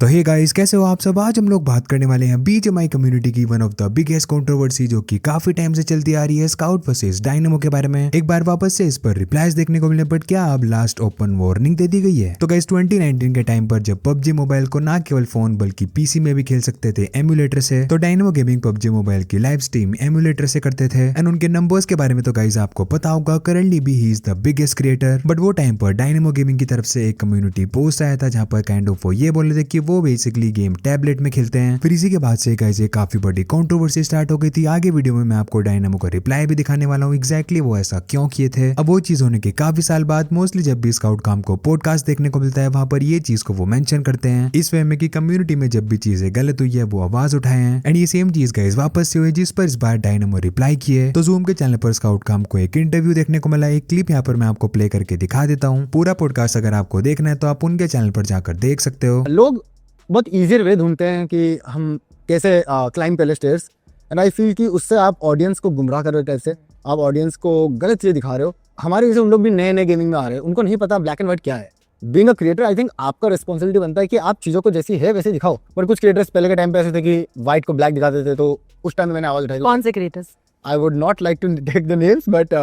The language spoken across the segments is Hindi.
तो हे गाइस, कैसे हो आप सब। आज हम लोग बात करने वाले हैं बीजीएमआई कम्युनिटी की one of the biggest controversy जो कि काफी टाइम से चलती आ रही है, स्काउट वर्सेस डायनेमो के बारे में। एक बार वापस से इस पर रिप्लाईज देखने को मिले, बट क्या अब लास्ट ओपन वार्निंग दे दी गई है। तो गाइस 2019 के टाइम पर जब पबजी मोबाइल को ना केवल फोन बल्कि पीसी में भी खेल सकते थे एमुलेटर से, तो डायनेमो गेमिंग पबजी मोबाइल की लाइव स्ट्रीम एमुलेटर से करते थे। एंड उनके नंबर्स के बारे में तो गाइस आपको पता होगा, करंटली भी he is the biggest creator. But वो टाइम पर डायनेमो गेमिंग की तरफ से एक कम्युनिटी पोस्ट आया था जहां पर काइंड ऑफ वो ये बोल रहे थे कि वो बेसिकली गेम टैबलेट में खेलते हैं। फिर इसी के बाद से गाइस एक काफी बड़ी कंट्रोवर्सी स्टार्ट हो गई थी। आगे वीडियो में मैं आपको डायनेमो का रिप्लाई भी दिखाने वाला हूँ, एग्जैक्टली वो ऐसा क्यों किए थे। अब वो चीज होने के काफी साल बाद मोस्टली जब भी स्काउट काम को पॉडकास्ट देखने को मिलता है, वहां पर ये चीज को वो मेंशन करते हैं इस वे में कि कम्युनिटी में जब भी चीजें गलत हुई है वो आवाज उठाए हैं। एंड ये सेम चीज गाइस वापस से हुई, जिस पर इस बार डायनेमो रिप्लाई किए। तो जूम के चैनल पर स्काउट काम को एक इंटरव्यू देखने को मिला। एक क्लिप यहाँ पर मैं आपको प्ले करके दिखा देता हूँ। पूरा पॉडकास्ट अगर आपको देखना है तो आप उनके चैनल पर जाकर देख सकते हो। लोग बहुत ईजियर वे ढूंढते हैं कि हम कैसे क्लाइंब पहले स्टेयर्स, एंड आई फील कि उससे आप ऑडियंस को गुमराह कर रहे हो, कैसे आप ऑडियंस को गलत चीज़ दिखा रहे हो। हमारे जैसे उन लोग भी नए नए गेमिंग में आ रहे हैं, उनको नहीं पता ब्लैक एंड व्हाइट क्या है। Being a creator I think आपका रिस्पॉन्सिबिलिटी बनता है कि आप चीज़ों को जैसी है वैसे दिखाओ। पर कुछ क्रिएटर्स पहले के टाइम पे ऐसे थे कि व्हाइट को ब्लैक दिखाते थे, तो उस टाइम मैंने आवाज़ उठाई। कौन से creators? I would not like to take the names, but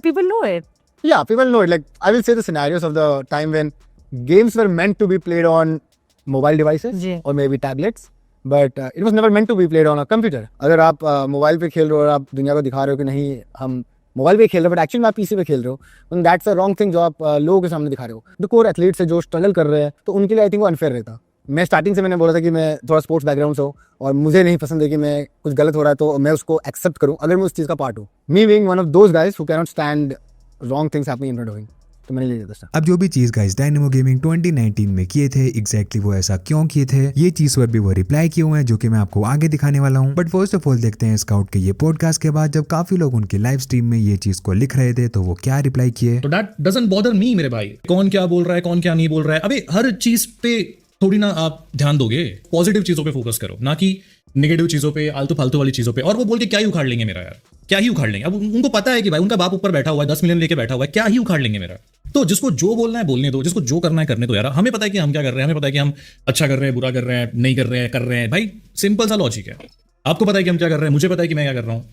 people know it. yeah, people know it. Like I will say the scenarios of the time when games were meant to be played on mobile devices जी. or maybe tablets, but it was never meant to be played on a computer. अगर आप मोबाइल पे खेल रहे हो और आप दुनिया को दिखा रहे हो कि नहीं हम मोबाइल पे खेल रहे हो, बट एक्चुअली आप पीसी पे खेल रहे हो, दैट्स अ रॉन्ग थिंग जो आप लोगों के सामने दिखा रहे हो। द कोर एथलीट्स है जो स्ट्रगल कर रहे हैं, तो उनके लिए आई थिंक वो अनफेयर रहता। मैं स्टार्टिंग से मैंने बोला था कि मैं थोड़ा स्पोर्ट्स बैकग्राउंड से हूँ और मुझे नहीं पसंद है कि मैं कुछ गलत हो रहा है तो मैं उसको एक्सेप्ट करूँ अगर मैं उस चीज़ का पार्ट हूँ। Me being one of those guys who can not stand wrong things happening in front of him, तो मैंने ले लिया था। अब जो भी चीज गाइस डायनेमो गेमिंग 2019 में किए थे, एग्जैक्टली वो ऐसा क्यों किए थे, ये चीज पर भी वो रिप्लाई किए हुए हैं जो कि मैं आपको आगे दिखाने वाला हूँ। बट फर्स्ट ऑफ ऑल देखते हैं स्काउट के ये पॉडकास्ट के बाद जब काफी लोग उनकी लाइव स्ट्रीम में ये चीज को लिख रहे थे तो वो क्या रिप्लाई किए। तो दैट डजंट बॉदर मी मेरे भाई, कौन क्या बोल रहा है कौन क्या नहीं बोल रहा है। अबे हर चीज पे थोड़ी ना आप ध्यान दोगे, पॉजिटिव चीजों पे फोकस करो, ना कि नेगेटिव चीजों पे, आलतू फालतू वाली चीजों पे। और वो बोल के क्या ही उखाड़ लेंगे मेरा, यार क्या ही उखाड़ लेंगे। अब उनको पता है कि भाई उनका बाप ऊपर बैठा हुआ है, 10 मिलियन लेके बैठा हुआ है, क्या ही उखाड़ लेंगे मेरा। तो जिसको जो बोलना है बोलने दो, जिसको जो करना है करने दो यार। हमें पता है कि हम क्या कर रहे हैं, हमें पता है कि हम अच्छा कर रहे हैं, बुरा कर रहे हैं, नहीं कर रहे हैं। भाई सिंपल सा लॉजिक है। आपको पता है कि हम क्या कर रहे हैं, मुझे पता है कि मैं क्या कर रहा हूँ।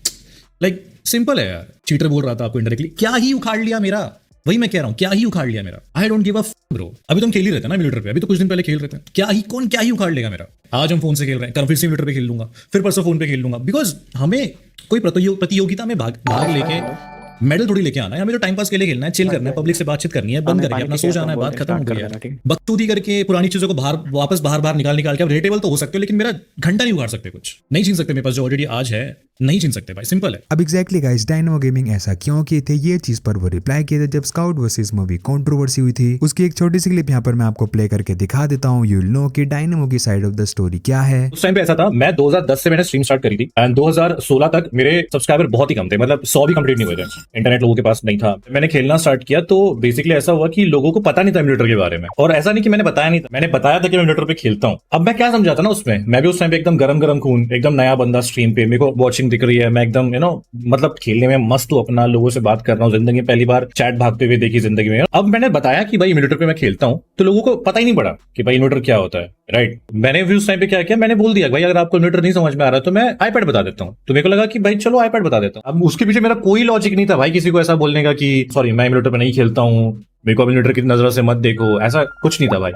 लाइक सिंपल है यार। चीटर बोल रहा था आपको इनडायरेक्टली, क्या ही उखाड़ लिया मेरा, वही मैं कह रहा हूँ, क्या ही उखाड़ लिया मेरा। I don't give a bro. अभी तो हम खेल ही रहते हैं ना एमुलेटर पे, अभी तो कुछ दिन पहले खेल रहे थे। क्या ही उखाड़ लेगा मेरा। आज हम फोन से खेल रहे हैं, कल फिर से एमुलेटर पे खेल लूंगा, फिर परसों फोन पे खेल लूंगा। बिकॉज हमें कोई प्रतियोगिता में भाग लेके मेडल थोड़ी लेके आना है, हमें तो टाइम पास के लिए खेलना है, चिल करना है, पब्लिक से बातचीत करनी है, बंद करके अपना सो जाना है, बात खत्म हो गई है। बकचोदी करके पुरानी चीजों को वापस बाहर निकाल के आप रेटेबल तो हो सकते हो, लेकिन मेरा घंटा नहीं उखाड़ सकते, कुछ नहीं छीन सकते मेरे पास जो ऑलरेडी आज है, नहीं छीन सकते भाई, सिंपल है। अब एग्जैक्टली गाइस डायनेमो गेमिंग ऐसा क्यों किए थे, ये चीज पर वो रिप्लाई किए थे जब स्काउट वर्सेस मूवी कंट्रोवर्सी हुई थी। उसकी एक छोटी सी क्लिप यहाँ पर मैं आपको प्ले करके दिखा देता हूँ। यू विल नो कि डायनेमो की साइड ऑफ द स्टोरी क्या है। उस टाइम पे ऐसा था, मैं 2010 से मैंने स्ट्रीम स्टार्ट करी थी एंड 2016 तक मेरे सब्सक्राइबर बहुत ही कम थे, मतलब 100 भी कंप्लीट नहीं हुए थे, इंटरनेट लोगों के पास नहीं था। मैंने खेलना स्टार्ट किया तो बेसिकली ऐसा हुआ कि लोगों को पता नहीं था एमुलेटर के बारे में, और ऐसा नहीं कि मैंने बताया नहीं था, मैंने बताया था कि मैं एमुलेटर पे खेलता हूँ। अब मैं क्या समझाता ना उसमें, मैं भी उस टाइम पे एकदम गरम खून, एकदम नया बंदा स्ट्रीम पे, मेरे को वॉचिंग दिख रही है, मैं एकदम मतलब खेलने में मस्त हूँ, अपना लोगों से बात कर रहा हूँ, जिंदगी पहली बार चैट भागते हुए देखी जिंदगी में। अब मैंने बताया कि भाई एमुलेटर पे मैं खेलता हूँ, तो लोगों को पता ही नहीं पड़ा कि भाई एमुलेटर क्या होता है, राइट। मैंने भी उस टाइम पे क्या किया, मैंने बोल दिया भाई अगर आपको एमुलेटर नहीं समझ में आ रहा तो मैं आईपैड बता देता हूँ। तो मेरे को लगा कि भाई चलो आईपैड बता देता हूँ। अब उसके पीछे मेरा कोई लॉजिक नहीं था भाई किसी को ऐसा बोलने का कि सॉरी मैं एमुलेटर पे नहीं खेलता हूँ, मेरे को एमुलेटर की नजर से मत देखो, ऐसा कुछ नहीं था भाई।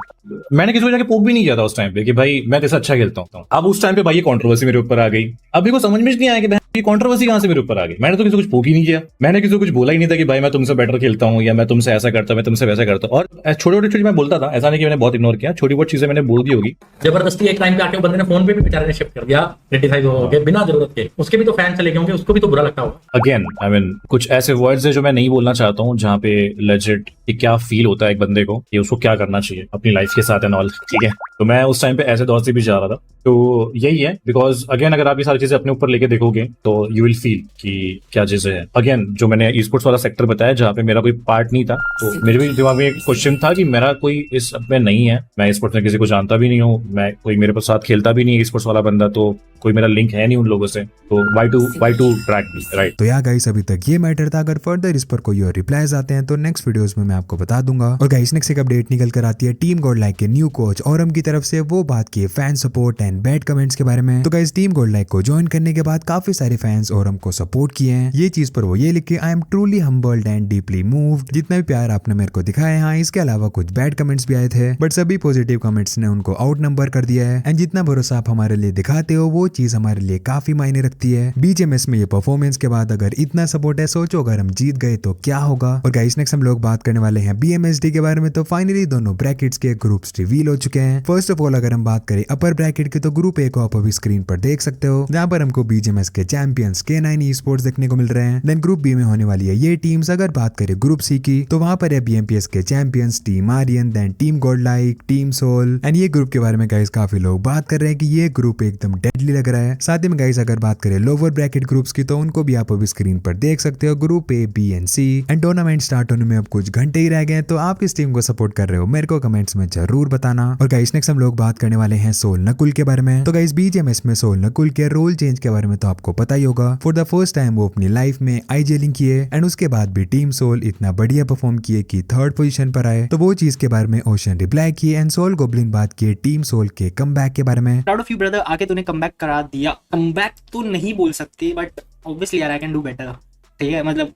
मैंने किसी को जाके पोक भी नहीं किया था उस टाइम पे कि भाई मैं जैसा अच्छा खेलता हूँ। अब उस टाइम पे भाई ये कंट्रोवर्सी मेरे ऊपर आ गई। अब मेरे को समझ में नहीं आया कि ये कंट्रोवर्सी कहां से मेरे ऊपर आ गई। मैंने तो किसी को कुछ पोक ही नहीं किया, मैंने किसी को कुछ बोला ही नहीं था कि भाई मैं तुमसे बेटर खेलता हूँ या मैं तुमसे ऐसा करता हूँ, मैं तुमसे वैसा करता हूँ। और छोटी चीजें मैं बोलता था, ऐसा नहीं कि मैंने बहुत इग्नोर किया, छोटी बहुत चीजें मैंने बोल दी होगी। जबरदस्ती एक टाइम पे आके बंदे ने फोन पे भी बेचारे ने शिफ्ट कर दिया, रेटिफाई हो गए बिना जरूरत के, उसके भी तो फैन चले गए होंगे, उसको भी तो बुरा लगता होगा। अगेन आई मीन कुछ ऐसे वर्ड्स है जो मैं नहीं बोलना चाहता हूँ, जहाँ पे लेजिट कि क्या फील होता है एक बंदे को कि उसको क्या करना चाहिए अपनी लाइफ के साथ एंड ऑल, ठीक है। तो मैं उस टाइम पे ऐसे दौर से भी जा रहा था, तो यही है। बिकॉज अगेन अगर आप ये सारी चीजें अपने ऊपर लेके देखोगे तो यू विल फील कि क्या चीजें हैं। अगेन जो मैंने ई स्पोर्ट्स वाला सेक्टर बताया जहाँ पे मेरा कोई पार्ट नहीं था, तो मेरे भी दिमाग में एक क्वेश्चन था कि मेरा कोई इस में नहीं है, मैं ई स्पोर्ट्स में किसी को जानता भी नहीं हूँ, मैं कोई मेरे साथ खेलता भी नहीं है ई स्पोर्ट्स वाला बंदा, तो कोई मेरा लिंक है नहीं उन लोगों से, तो why to track me, right? तो यार गाइस अभी तक ये मैटर था। अगर फर्दर इस पर कोई और रिप्लाईज आते हैं तो नेक्स्ट वीडियोस में मैं आपको बता दूंगा। और गाइस नेक्स्ट एक अपडेट निकल कर आती है टीम गॉडलाइक के न्यू कोच औरम की तरफ से। वो बात की fan support and bad comments के बारे में। तो गाइस टीम गॉडलाइक को ज्वाइन करने के बाद काफी सारे फैंस औरम को सपोर्ट किए हैं। ये चीज पर वो ये लिखे, I am truly humbled and deeply moved. जितना भी प्यार आपने मेरे को दिखाया है, हाँ इसके अलावा कुछ बैड कमेंट्स भी आए थे, बट सभी पॉजिटिव कमेंट्स ने उनको आउट नंबर कर दिया है। एंड जितना भरोसा आप हमारे लिए दिखाते हो वो चीज हमारे लिए काफी मायने रखती है। बीजीएमएस में ये परफॉर्मेंस के बाद अगर इतना सपोर्ट है, सोचो अगर हम जीत गए तो क्या होगा। और गाइस नेक्स्ट हम लोग बात करने वाले हैं बीएमएसडी के बारे में। तो फाइनली दोनों ब्रैकेट्स के ग्रुप्स रिवील हो चुके हैं। फर्स्ट ऑफ ऑल अगर हम बात करें अपर ब्रैकेट की, तो ग्रुप ए को आप अभी स्क्रीन पर देख सकते हो, जहां पर हमको बीजीएमएस के चैंपियंस K9 esports देखने को मिल रहे हैं। देन ग्रुप बी में होने वाली है ये टीम्स। अगर बात करें ग्रुप सी की, तो वहां पर है बीएमपीएस के champions team Aryan, then team Godlike, team Soul. And ये ग्रुप के बारे में गाइस काफी लोग बात कर रहे हैं कि ये ग्रुप एकदम डेडली लग रहा है। साथ ही में गाइस अगर बात करें लोअर ब्रैकेट ग्रुप्स की, तो उनको भी आप अभी स्क्रीन पर देख सकते हो, group A, B and C. And tournament start होने में अब कुछ घंटे ही रह गए हैं। तो आप किस टीम को सपोर्ट कर रहे हो मेरे को कमेंट्स में जरूर बताना। और गाइस नेक्स्ट हम लोग बात करने वाले हैं सोल नकुल के बारे में। तो गाइस बीजीएमएस में सोल नकुल के रोल चेंज के बारे में तो आपको पता ही होगा। फॉर द फर्स्ट टाइम वो अपनी लाइफ में आईजेलिंग किए, एंड उसके बाद भी टीम सोल इतना बढ़िया परफॉर्म किए कि थर्ड पोजीशन पर आए। तो वो चीज के बारे में ओशन रिप्लाई किए, एंड सोल गोब्लिन बात किए टीम सोल के कमबैक के बारे में। प्राउड ऑफ यू ब्रदर, आके तूने कमबैक करा दिया। कमबैक तो नहीं बोल सकते, बट ऑब्वियसली यार आई कैन डू बेटर। ठीक है, मतलब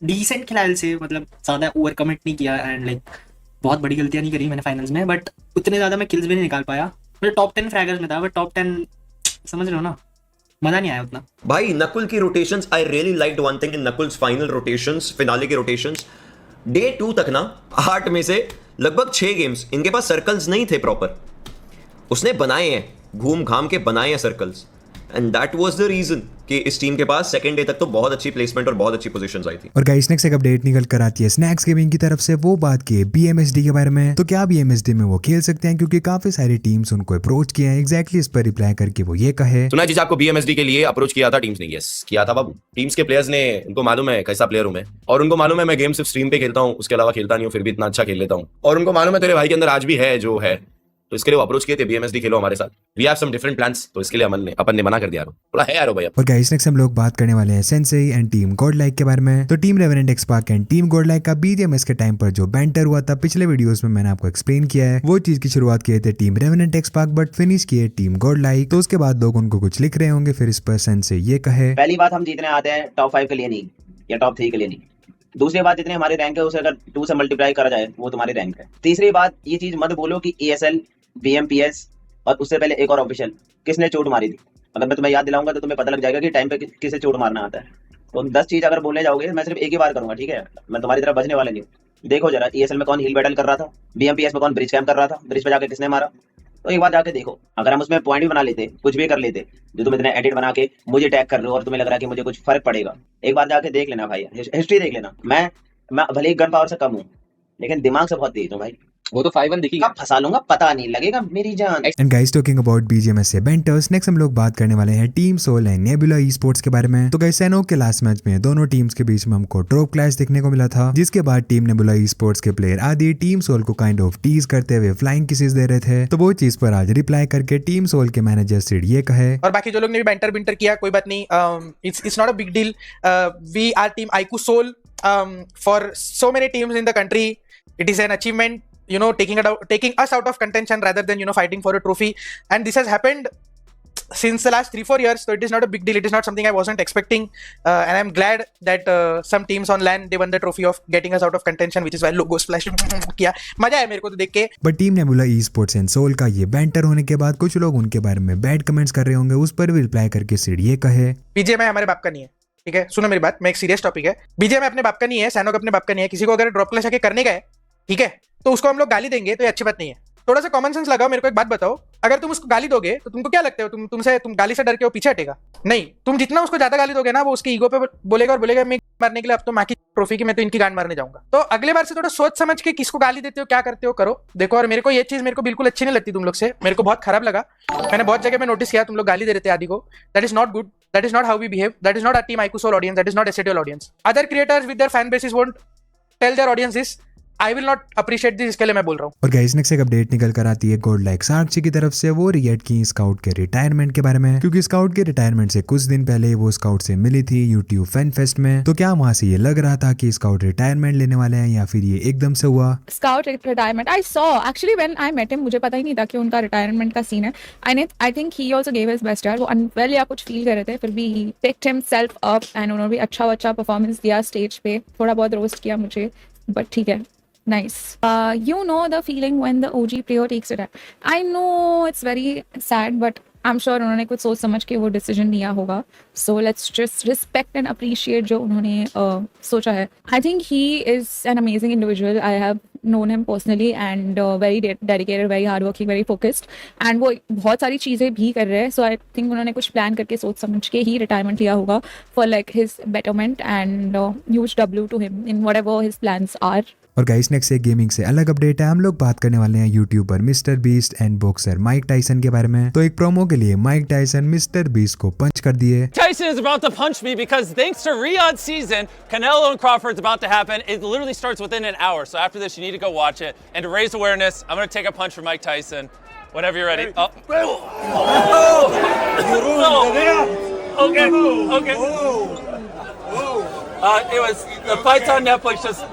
डिसेंट खिलाड़ी से, मतलब ज़्यादा ओवर कमिट नहीं किया, एंड लाइक बहुत बड़ी गलतियां नहीं करी मैंने फाइनल्स में, बट उतने ज़्यादा मैं किल्स भी नहीं निकाल पाया। मतलब टॉप 10 फ्रैगर्स में था, बट टॉप 10 समझ रहे हो ना, मजा नहीं आया उतना। भाई नकुल की rotations, I really liked one thing in Nakul's final rotations, finale के रोटेशंस। डे 2 तक ना 8 में से लगभग 6 गेम्स इनके पास सर्कल्स नहीं थे प्रॉपर, उसने बनाए हैं, घूम घाम के बनाए हैं circles, and that was the reason कि इस टीम के पास सेकंड डे तक तो बहुत अच्छी प्लेसमेंट और बहुत अच्छी पोजीशंस आई थी। और गाइस नेक्स्ट एक अपडेट निकल कर आती है स्नैक्स गेमिंग की तरफ से। वो बात की बीएमएसडी के बारे में। तो क्या बीएमएसडी में वो खेल सकते हैं, क्योंकि काफी सारी टीम्स उनको अप्रोच किए हैं। एग्जैक्टली इस पर रिप्लाई करके वो ये कहे, सुना जी आपको बीएमएसडी के लिए अप्रोच किया था टीम्स ने? यस किया था बाबू। टीम्स के प्लेयर्स ने, उनको मालूम है कैसा प्लेयर हूं मैं, और उनको मालूम है मैं गेम सिर्फ स्ट्रीम पे खेलता हूं, उसके अलावा खेलता नहीं हूं, फिर भी इतना अच्छा खेल लेता हूं। और उनको मालूम है तेरे भाई के अंदर आज भी है जो है, तो इसके लिए वो अप्रोच किए थे बीएमएसडी खेलो हमारे साथ, we have some different plans. तो इसके लिए अपन ने मना कर दिया यार, थोड़ा है यार भैया। और गाइस नेक्स्ट हम लोग बात करने वाले हैं सेंसेई एंड टीम गॉडलाइक के बारे में। तो team Revenant XSpark and team Godlike का बीजीएमएस के टाइम पर जो बैंटर हुआ था, पिछले वीडियोस में मैंने आपको एक्सप्लेन किया है। वो चीज की शुरुआत किए थे टीम रेवेनेंट एक्सपार्क, बट फिनिश किए टीम गॉडलाइक। तो उसके बाद लोग उनको कुछ लिख रहे होंगे, फिर इस पर सेंसेई ये कहे, पहली बात हम जीतने आते हैं टॉप 5 के लिए नहीं, या टॉप 3 के लिए नहीं। दूसरी बात, जितने हमारे रैंक है उसे अगर 2 से मल्टीप्लाई करा जाए वो तुम्हारे रैंक है। तीसरी बात, ये चीज मत बोलो कि ESL, BMPS और उससे पहले एक और ऑफिशियल किसने चोट मारी थी। अगर मैं तुम्हें याद दिलाऊंगा तो तुम्हें पता लग जाएगा कि टाइम पे किसे चोट मारना आता है। तो 10 चीज अगर बोलने जाओगे, मैं सिर्फ एक ही बार करूंगा, ठीक है? मैं तुम्हारी तरफ बचने वाला नहीं। देखो जरा, ESL में कौन हील बैटल कर रहा था, BMPS में कौन ब्रिज कैम्प कर रहा था, ब्रिज पे जाके किसने मारा। तो एक बार जाके देखो, अगर हम उसमें पॉइंट भी बना लेते, कुछ भी कर लेते, जो तुम इतने एडिट बना के मुझे टैग कर रहे हो और तुम्हें लग रहा है कि मुझे कुछ फर्क पड़ेगा, एक बार जाके देख लेना भाई, हिस्ट्री देख लेना। मैं भले ही गन पावर से कम हूँ, लेकिन दिमाग से बहुत तेज हूँ भाई। वो तो 5-1 दिखी, कब फंसा लूंगा पता नहीं लगेगा मेरी जान। And guys talking about BGMS से बेंटर्स, नेक्स्ट हम लोग बात करने वाले हैं team Soul and Nebula esports के बारे में। तो गाइस सैनोक के लास्ट मैच में दोनों टीम्स के बीच में हमको ड्रॉप क्लैश देखने को मिला था, जिसके बाद टीम नेबुला ई-स्पोर्ट्स के प्लेयर आदि टीम सोल को काइंड ऑफ टीज करते हुए फ्लाइंग किसेस दे रहे थे। तो वो चीज पर आज रिप्लाई करके टीम सोल के मैनेजर सिड ये कहे, और बाकी जो लोग ने भी बैंटर किया कोई बात नहीं, it's not a big deal. We are team iQOO Soul for so many teams in the country. It is an achievement, you know, taking us out of contention rather than, you know, fighting for a trophy. And this has happened since the last 3-4 years, so it is not a big deal. It is not something I wasn't expecting, and I'm glad that some teams on LAN they won the trophy of getting us out of contention, which is why logo splash किया। मजा आया मेरे को तो देख के। But team Nebula esports and Soul का ये बैंटर होने के बाद कुछ लोग उनके बारे में बैड कमेंट्स कर रहे होंगे, उस पर भी रिप्लाई करके सिड ये कहे, बीजेएमआई हमारे बाप का नहीं है, ठीक है? सुनो मेरी बात, मैं एक सीरियस टॉपिक है। बीजेएमआई अपने बाप का नहीं है, सैनोक अपने बाप का नहीं है। किसी को अगर ड्रॉप क्लैश आके करने का है, ठीक है, तो उसको हम लोग गाली देंगे, तो ये अच्छी बात नहीं है। थोड़ा सा कॉमन सेंस लगाओ। मेरे को एक बात बताओ, अगर तुम उसको गाली दोगे तो तुमको क्या लगता है, तुम गाली से डर के वो पीछे हटेगा? नहीं, तुम जितना उसको ज्यादा गाली दोगे ना, वो उसकी ईगो पे बोलेगा और बोलेगा मैं मारने के लिए अब तो माँ की ट्रॉफी की मैं तो इनकी गांड मारने जाऊंगा। तो अगले बार से थोड़ा सोच समझ के किसको गाली देते हो, क्या करते हो, करो। देखो, और मेरे को ये चीज मेरे को बिल्कुल अच्छी नहीं लगती तुम लोग से, मेरे को बहुत खराब लगा। मैंने बहुत जगह में नोटिस किया तुम लोग गाली दे रहे थे आदि को। That is not good, that is not how we behave, that is not our team iQOO Soul audience, that is not SATL audience. Other creators with their fan basis won't tell their audience this, I will not appreciate this, इसके लिए मैं बोल रहा हूँ। और गाइस नेक्स्ट एक अपडेट निकल कर आती है गोल्ड लाइक साक्षी की तरफ से। वो रिएक्ट की स्काउट के रिटायरमेंट के बारे में, क्योंकि स्काउट के रिटायरमेंट से कुछ दिन पहले वो स्काउट से मिली थी यूट्यूब फैन फेस्ट में। तो क्या वहां से ये लग रहा था कि स्काउट रिटायरमेंट लेने वाले हैं या फिर ये एकदम से हुआ? Scout retirement I saw actually when I met him, मुझे पता ही नहीं था कि उनका रिटायरमेंट का सीन है। I think he also gave his best यार। वो अनवेल या कुछ फील कर रहे थे, फिर भी he picked himself up and उन्होंने भी अच्छा परफॉर्मेंस दिया स्टेज पे। थोड़ा बहुत रोस्ट किया मुझे, बट ठीक है, nice. You know the feeling when the OG player takes it. I know it's very sad, but I'm sure उन्होंने कुछ सोच समझ के वो डिसीजन लिया होगा. So let's just respect and appreciate जो उन्होंने सोचा है. I think he is an amazing individual. I have known him personally and very dedicated, very hardworking, very focused. And वो बहुत सारी चीज़ें भी कर रहे हैं. So I think उन्होंने कुछ प्लान करके सोच समझ के ही रिटायरमेंट लिया होगा for like his betterment and huge W to him in whatever his plans are. और गाइस नेक्स्ट एक गेमिंग से अलग अपडेट है। हम लोग बात करने वाले हैं YouTuber mister beast and boxer Mike Tyson के बारे में। तो एक प्रोमो के लिए माइक टाइसन मिस्टर बीस्ट को पंच कर दिए। Tyson is about to punch me because thanks to Riyadh season, Canelo and Crawford's about to happen. It literally starts within an hour. So after this, you need to go watch it. And to raise awareness, I'm going to take a punch from Mike Tyson. Whenever you're ready. Oh. Okay. It was the fights on Netflix just.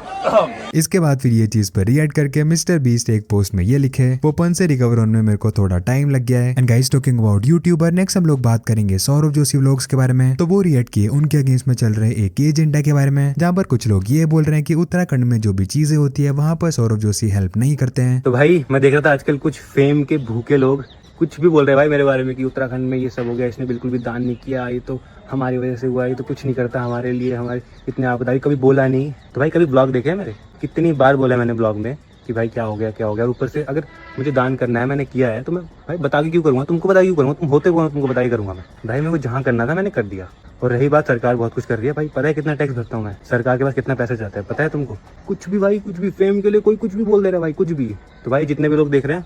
इसके बाद फिर ये चीज पर रिएक्ट करके मिस्टर बीस्ट एक पोस्ट में ये लिखे, वो पंच से रिकवर होने में मेरे को थोड़ा टाइम लग गया है। And guys talking about YouTuber, next हम लोग बात करेंगे सौरभ जोशी व्लॉग्स के बारे में। तो वो रिएक्ट किए उनके अगेंस्ट में चल रहे एक एजेंडा के बारे में, जहाँ पर कुछ लोग ये बोल रहे हैं कि उत्तराखंड में जो भी चीजें होती है वहाँ पर सौरभ जोशी हेल्प नहीं करते हैं। तो भाई मैं देख रहा था आजकल कुछ फेम के भूखे लोग कुछ भी बोल रहे हैं भाई मेरे बारे में कि उत्तराखंड में ये सब हो गया, इसने बिल्कुल भी दान नहीं किया, ये तो हमारी वजह से हुआ, ये तो कुछ नहीं करता हमारे लिए, हमारे इतने आपदा कभी बोला नहीं। तो भाई कभी ब्लॉग देखे मेरे, कितनी बार बोला मैंने ब्लॉग में कि भाई क्या हो गया। और ऊपर से अगर मुझे दान करना है, मैंने किया है, तो मैं भाई बता के क्यों करूँगा, तुमको बता के क्यों करूँगा, तुम होते कौन तुमको बता के करूँगा मैं। भाई मेरे को जहाँ करना था मैंने कर दिया। और रही बात सरकार बहुत कुछ कर रही है, भाई पता है कितना टैक्स भरता हूँ मैं, सरकार के पास कितना पैसा जाता है पता है तुमको। कुछ भी भाई, कुछ भी फेम के लिए कोई कुछ भी बोल दे रहा है भाई, कुछ भी। तो भाई जितने भी लोग देख रहे हैं,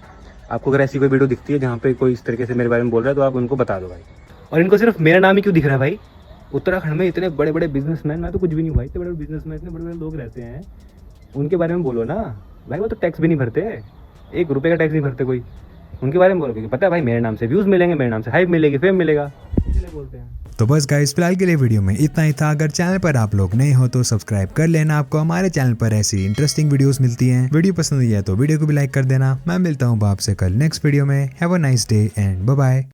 आपको अगर ऐसी कोई वीडियो दिखती है जहाँ पे कोई इस तरीके से मेरे बारे में बोल रहा है, तो आप उनको बता दो भाई। और इनको सिर्फ मेरा नाम ही क्यों दिख रहा है भाई, उत्तराखंड में इतने बड़े बड़े बिजनेसमैन, मैं तो कुछ भी नहीं भाई, इतने बड़े बिजनेसमैन, इतने बड़े बड़े लोग रहते हैं, उनके बारे में बोलो ना भाई। वो तो टैक्स भी नहीं भरते, 1 रुपये का टैक्स नहीं भरते कोई, उनके बारे में बोलो क्योंकि पता है भाई मेरे नाम से व्यूज़ मिलेंगे, मेरे नाम से हाइप मिलेगी, फेम मिलेगा, इसलिए बोलते हैं। तो बस गाइस फिलहाल के लिए वीडियो में इतना ही था। अगर चैनल पर आप लोग नए हो तो सब्सक्राइब कर लेना, आपको हमारे चैनल पर ऐसी इंटरेस्टिंग वीडियोस मिलती हैं। वीडियो पसंद आई है तो वीडियो को भी लाइक कर देना। मैं मिलता हूँ आपसे कल नेक्स्ट वीडियो में। Have a nice day and bye bye.